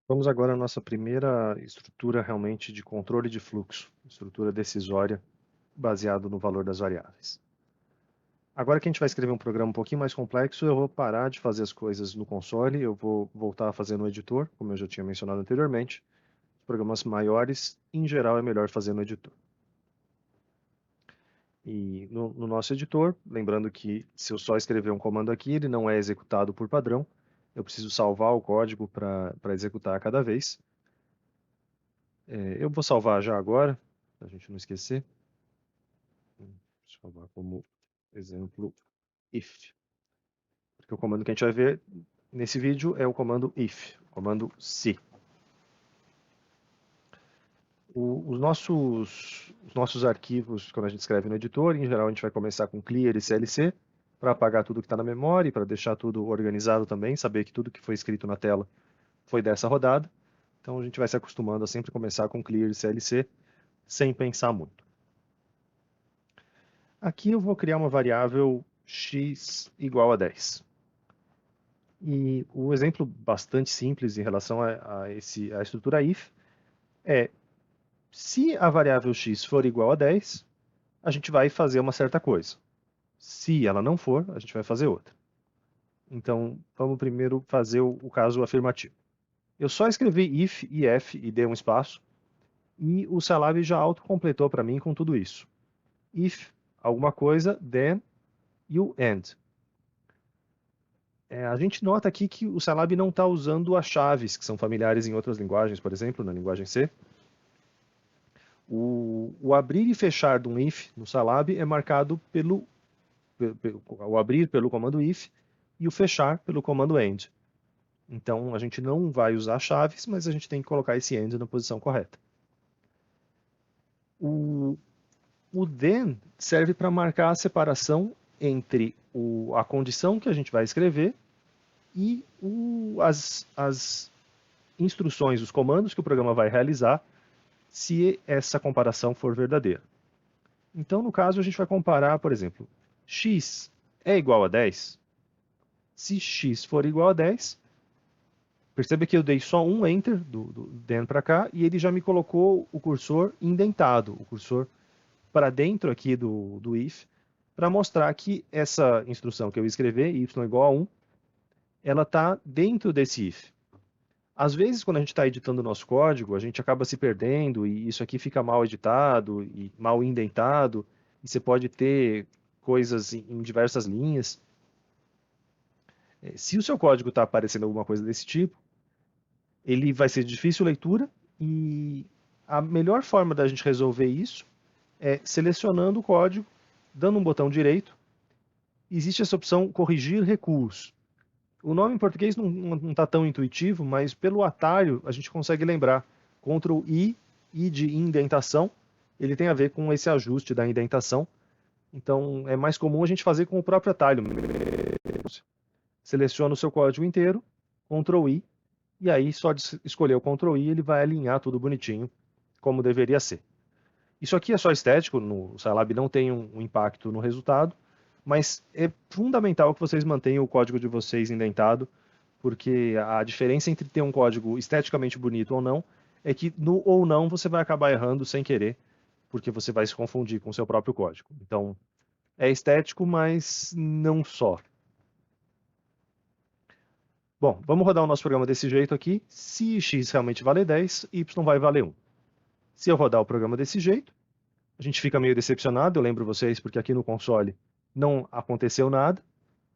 Vamos agora à nossa primeira estrutura realmente de controle de fluxo, estrutura decisória, baseado no valor das variáveis. Agora que a gente vai escrever um programa um pouquinho mais complexo, eu vou parar de fazer as coisas no console, eu vou voltar a fazer no editor, como eu já tinha mencionado anteriormente. Os programas maiores, em geral, é melhor fazer no editor. E no nosso editor, lembrando que se eu só escrever um comando aqui, ele não é executado por padrão, eu preciso salvar o código para executar a cada vez. Eu vou salvar já agora, para a gente não esquecer. Deixa eu salvar como exemplo if. Porque o comando que a gente vai ver nesse vídeo é o comando if, o comando se. Os nossos arquivos, quando a gente escreve no editor, em geral a gente vai começar com clear e clc, para apagar tudo que está na memória, para deixar tudo organizado também, saber que tudo que foi escrito na tela foi dessa rodada. Então a gente vai se acostumando a sempre começar com clear e clc, sem pensar muito. Aqui eu vou criar uma variável x igual a 10. E o exemplo bastante simples em relação a estrutura if é, se a variável x for igual a 10, a gente vai fazer uma certa coisa. Se ela não for, a gente vai fazer outra. Então, vamos primeiro fazer o caso afirmativo. Eu só escrevi if e f e dei um espaço, e o Scilab já autocompletou para mim com tudo isso. If alguma coisa, then e o end. A gente nota aqui que o Scilab não está usando as chaves, que são familiares em outras linguagens, por exemplo, na linguagem C. O abrir e fechar de um if no Scilab é marcado o abrir pelo comando if e o fechar pelo comando end. Então a gente não vai usar chaves, mas a gente tem que colocar esse end na posição correta. O then serve para marcar a separação entre a condição que a gente vai escrever e as instruções, os comandos que o programa vai realizar, se essa comparação for verdadeira. Então, no caso, a gente vai comparar, por exemplo, x é igual a 10. Se x for igual a 10, perceba que eu dei só um enter do then para cá e ele já me colocou o cursor indentado, o cursor para dentro aqui do if, para mostrar que essa instrução que eu escrever, y igual a 1, ela está dentro desse if. Às vezes, quando a gente está editando o nosso código, a gente acaba se perdendo e isso aqui fica mal editado e mal indentado, e você pode ter coisas em diversas linhas. Se o seu código está aparecendo alguma coisa desse tipo, ele vai ser de difícil leitura e a melhor forma da gente resolver isso é selecionando o código, dando um botão direito. Existe essa opção corrigir recuos. O nome em português não está tão intuitivo, mas pelo atalho a gente consegue lembrar. Ctrl I, I de indentação, ele tem a ver com esse ajuste da indentação. Então é mais comum a gente fazer com o próprio atalho. Seleciona o seu código inteiro, Ctrl I, e aí só de escolher o Ctrl I ele vai alinhar tudo bonitinho, como deveria ser. Isso aqui é só estético, no Scilab não tem um impacto no resultado, mas é fundamental que vocês mantenham o código de vocês indentado, porque a diferença entre ter um código esteticamente bonito ou não é que no ou não você vai acabar errando sem querer, porque você vai se confundir com o seu próprio código. Então, é estético, mas não só. Bom, vamos rodar o nosso programa desse jeito aqui. Se x realmente vale 10, y vai valer 1. Se eu rodar o programa desse jeito, a gente fica meio decepcionado, eu lembro vocês, porque aqui no console não aconteceu nada,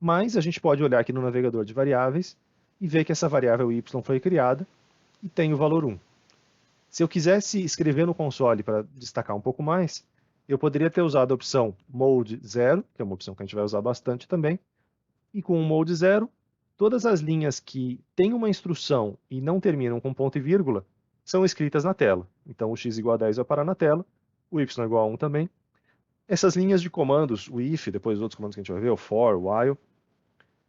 mas a gente pode olhar aqui no navegador de variáveis e ver que essa variável y foi criada e tem o valor 1. Se eu quisesse escrever no console para destacar um pouco mais, eu poderia ter usado a opção mode 0, que é uma opção que a gente vai usar bastante também, e com o mode 0, todas as linhas que têm uma instrução e não terminam com ponto e vírgula são escritas na tela. Então o x igual a 10 vai parar na tela, o y igual a 1 também. Essas linhas de comandos, o if, depois os outros comandos que a gente vai ver, o for, o while,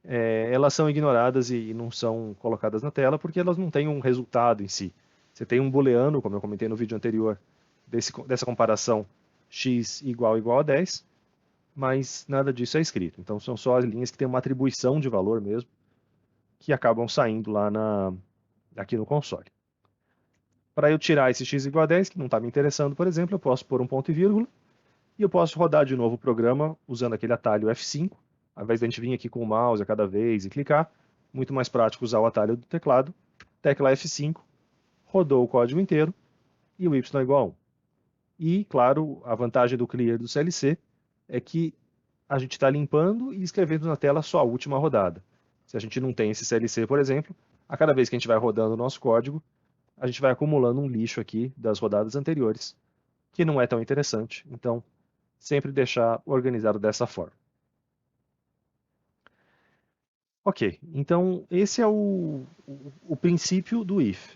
elas são ignoradas e não são colocadas na tela porque elas não têm um resultado em si. Você tem um booleano, como eu comentei no vídeo anterior, dessa comparação x igual a 10, mas nada disso é escrito. Então são só as linhas que têm uma atribuição de valor mesmo, que acabam saindo lá aqui no console. Para eu tirar esse x igual a 10, que não está me interessando, por exemplo, eu posso pôr um ponto e vírgula, e eu posso rodar de novo o programa usando aquele atalho F5, ao invés de a gente vir aqui com o mouse a cada vez e clicar, muito mais prático usar o atalho do teclado, tecla F5, rodou o código inteiro, e o y é igual a 1. E, claro, a vantagem do clear do CLC é que a gente está limpando e escrevendo na tela só a última rodada. Se a gente não tem esse CLC, por exemplo, a cada vez que a gente vai rodando o nosso código, a gente vai acumulando um lixo aqui das rodadas anteriores, que não é tão interessante. Então, sempre deixar organizado dessa forma. Ok, então esse é o princípio do if.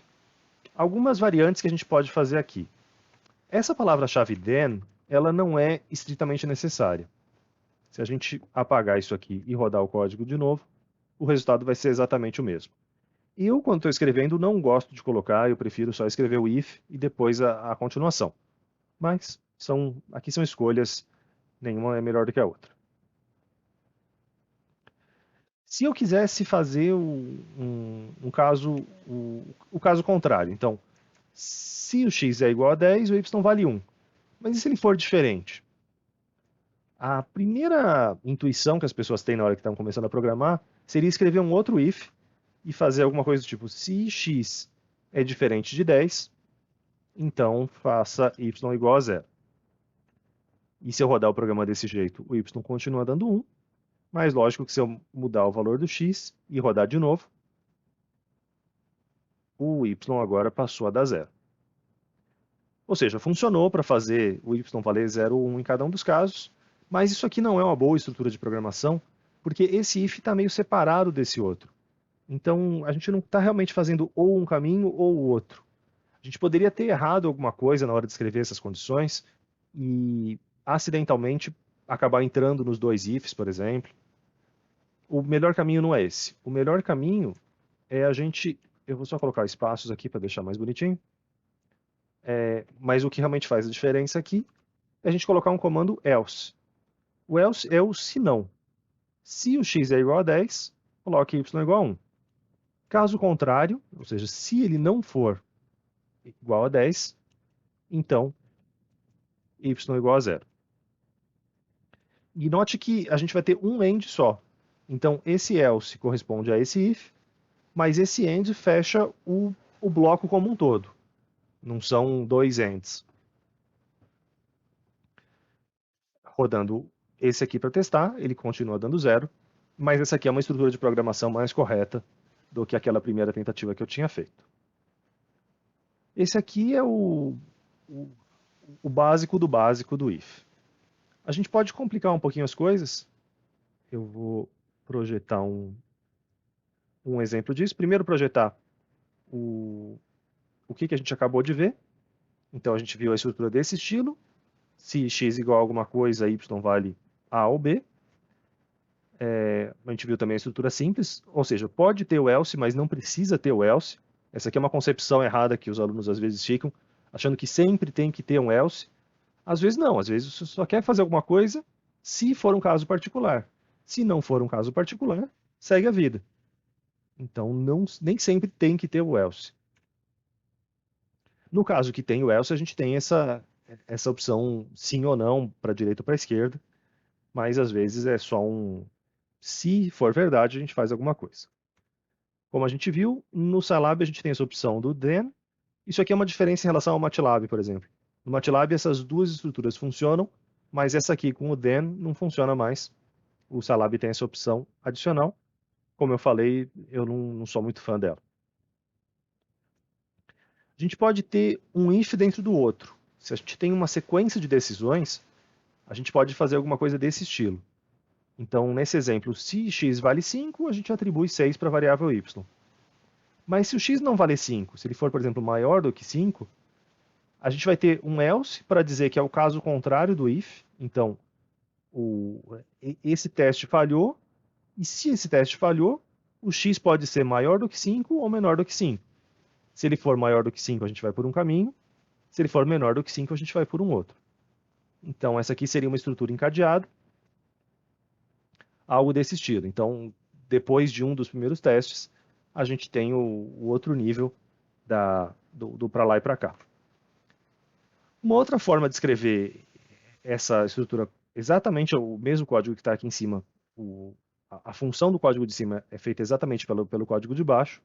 Algumas variantes que a gente pode fazer aqui. Essa palavra-chave then, ela não é estritamente necessária. Se a gente apagar isso aqui e rodar o código de novo, o resultado vai ser exatamente o mesmo. Eu, quando estou escrevendo, não gosto de colocar, eu prefiro só escrever o if e depois a continuação. Mas aqui são escolhas, nenhuma é melhor do que a outra. Se eu quisesse fazer um caso, o caso contrário, então, se o x é igual a 10, o y vale 1. Mas e se ele for diferente? A primeira intuição que as pessoas têm na hora que estão começando a programar seria escrever um outro if e fazer alguma coisa do tipo, se x é diferente de 10, então faça y igual a 0. E se eu rodar o programa desse jeito, o y continua dando 1, mas lógico que se eu mudar o valor do x e rodar de novo, o y agora passou a dar 0. Ou seja, funcionou para fazer o y valer 0 ou 1 em cada um dos casos, mas isso aqui não é uma boa estrutura de programação, porque esse if está meio separado desse outro. Então, a gente não está realmente fazendo ou um caminho ou o outro. A gente poderia ter errado alguma coisa na hora de escrever essas condições e acidentalmente acabar entrando nos dois ifs, por exemplo. O melhor caminho não é esse. O melhor caminho é a gente... Eu vou só colocar espaços aqui para deixar mais bonitinho. Mas o que realmente faz a diferença aqui é a gente colocar um comando else. O else é o se não. Se o x é igual a 10, coloque y igual a 1. Caso contrário, ou seja, se ele não for igual a 10, então y igual a 0. E note que a gente vai ter um end só. Então esse else corresponde a esse if, mas esse end fecha o bloco como um todo. Não são dois ends. Rodando esse aqui para testar, ele continua dando 0, mas essa aqui é uma estrutura de programação mais correta do que aquela primeira tentativa que eu tinha feito. Esse aqui é o básico do if. A gente pode complicar um pouquinho as coisas. Eu vou projetar um exemplo disso. Primeiro projetar o que a gente acabou de ver. Então a gente viu a estrutura desse estilo. Se x igual a alguma coisa, y vale a ou b. A gente viu também a estrutura simples, ou seja, pode ter o else, mas não precisa ter o else. Essa aqui é uma concepção errada que os alunos às vezes ficam, achando que sempre tem que ter um else. Às vezes não, às vezes você só quer fazer alguma coisa se for um caso particular. Se não for um caso particular, segue a vida. Então nem sempre tem que ter o else. No caso que tem o else, a gente tem essa opção sim ou não, para a direita ou para a esquerda, mas às vezes é só se for verdade, a gente faz alguma coisa. Como a gente viu, no Scilab a gente tem essa opção do then. Isso aqui é uma diferença em relação ao MATLAB, por exemplo. No MATLAB essas duas estruturas funcionam, mas essa aqui com o then não funciona mais. O Scilab tem essa opção adicional. Como eu falei, eu não sou muito fã dela. A gente pode ter um if dentro do outro. Se a gente tem uma sequência de decisões, a gente pode fazer alguma coisa desse estilo. Então, nesse exemplo, se x vale 5, a gente atribui 6 para a variável y. Mas se o x não vale 5, se ele for, por exemplo, maior do que 5, a gente vai ter um else para dizer que é o caso contrário do if. Então, esse teste falhou, e se esse teste falhou, o x pode ser maior do que 5 ou menor do que 5. Se ele for maior do que 5, a gente vai por um caminho. Se ele for menor do que 5, a gente vai por um outro. Então, essa aqui seria uma estrutura encadeada, algo desse estilo. Então, depois de um dos primeiros testes, a gente tem o outro nível do para lá e para cá. Uma outra forma de escrever essa estrutura, exatamente o mesmo código que está aqui em cima, a função do código de cima é feita exatamente pelo código de baixo,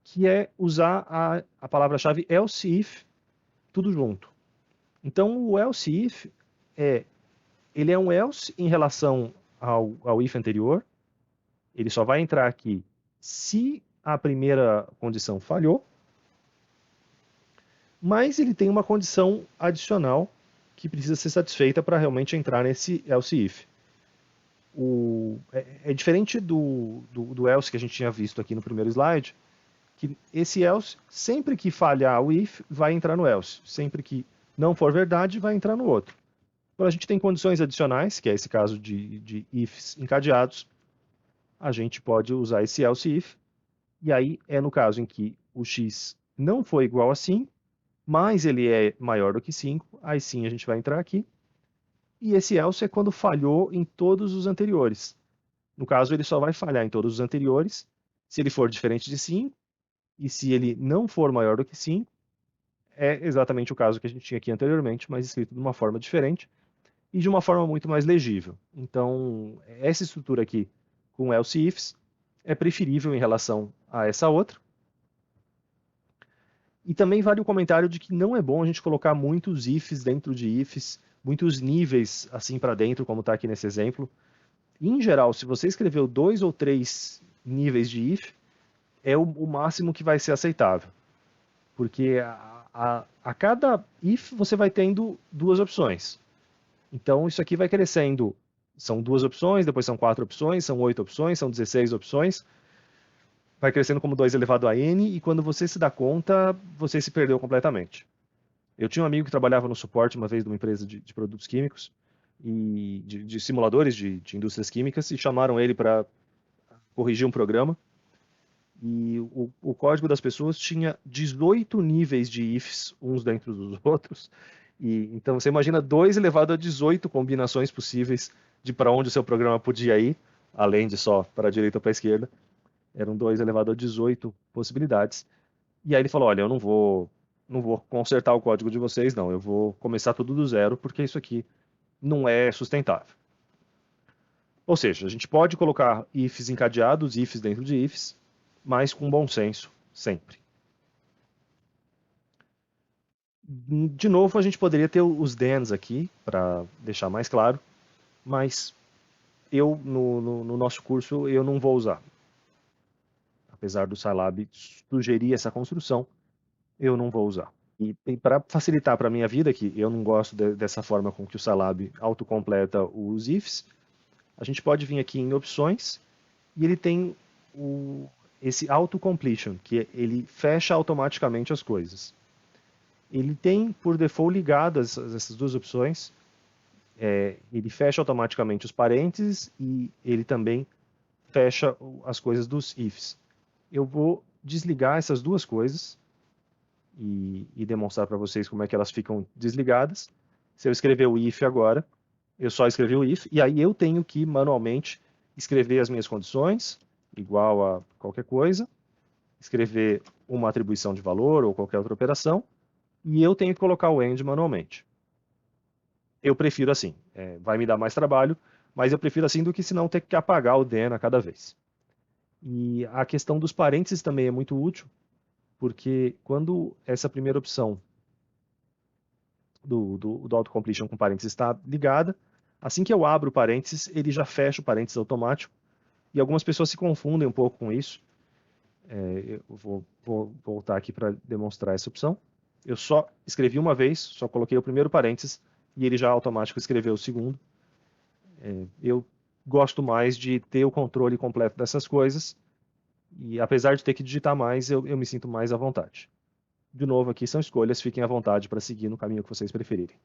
que é usar a palavra-chave else if tudo junto. Então o else if ele é um else em relação ao if anterior, ele só vai entrar aqui se a primeira condição falhou, mas ele tem uma condição adicional que precisa ser satisfeita para realmente entrar nesse else if. É diferente do else que a gente tinha visto aqui no primeiro slide, que esse else, sempre que falhar o if, vai entrar no else. Sempre que não for verdade, vai entrar no outro. Quando a gente tem condições adicionais, que é esse caso de ifs encadeados, a gente pode usar esse else if, e aí é no caso em que o x não foi igual a 5, mas ele é maior do que 5, aí sim a gente vai entrar aqui. E esse else é quando falhou em todos os anteriores. No caso, ele só vai falhar em todos os anteriores se ele for diferente de 5, e se ele não for maior do que 5, é exatamente o caso que a gente tinha aqui anteriormente, mas escrito de uma forma diferente e de uma forma muito mais legível. Então, essa estrutura aqui com else ifs é preferível em relação a essa outra. E também vale o comentário de que não é bom a gente colocar muitos ifs dentro de ifs, muitos níveis assim para dentro, como está aqui nesse exemplo. Em geral, se você escreveu 2 ou 3 níveis de if, é o máximo que vai ser aceitável. Porque a cada if você vai tendo duas opções. Então isso aqui vai crescendo. São 2 opções, depois são 4 opções, são 8 opções, são 16 opções. Vai crescendo como 2 elevado a n, e quando você se dá conta, você se perdeu completamente. Eu tinha um amigo que trabalhava no suporte uma vez de uma empresa de produtos químicos, e de simuladores de indústrias químicas, e chamaram ele para corrigir um programa. E o código das pessoas tinha 18 níveis de ifs, uns dentro dos outros. E então você imagina 2 elevado a 18 combinações possíveis de para onde o seu programa podia ir, além de só para a direita ou para a esquerda. Eram 2 elevado a 18 possibilidades. E aí ele falou: olha, eu não vou consertar o código de vocês, não. Eu vou começar tudo do zero, porque isso aqui não é sustentável. Ou seja, a gente pode colocar ifs encadeados, ifs dentro de ifs, mas com bom senso, sempre. De novo, a gente poderia ter os thens aqui, para deixar mais claro, mas eu, no nosso curso, eu não vou usar. Apesar do Scilab sugerir essa construção, eu não vou usar. E para facilitar para a minha vida, que eu não gosto dessa forma com que o Scilab autocompleta os ifs, a gente pode vir aqui em opções, e ele tem esse auto-completion, que ele fecha automaticamente as coisas. Ele tem, por default, ligadas essas duas opções. Ele fecha automaticamente os parênteses e ele também fecha as coisas dos ifs. Eu vou desligar essas duas coisas e demonstrar para vocês como é que elas ficam desligadas. Se eu escrever o if agora, eu só escrevi o if, e aí eu tenho que manualmente escrever as minhas condições, igual a qualquer coisa, escrever uma atribuição de valor ou qualquer outra operação, e eu tenho que colocar o end manualmente. Eu prefiro assim, vai me dar mais trabalho, mas eu prefiro assim do que senão ter que apagar o then a cada vez. E a questão dos parênteses também é muito útil, porque quando essa primeira opção do autocompletion com parênteses está ligada, assim que eu abro o parênteses, ele já fecha o parênteses automático, e algumas pessoas se confundem um pouco com isso. Eu vou voltar aqui para demonstrar essa opção. Eu só escrevi uma vez, só coloquei o primeiro parênteses, e ele já automático escreveu o segundo. Eu gosto mais de ter o controle completo dessas coisas, e apesar de ter que digitar mais, eu me sinto mais à vontade. De novo, aqui são escolhas, fiquem à vontade para seguir no caminho que vocês preferirem.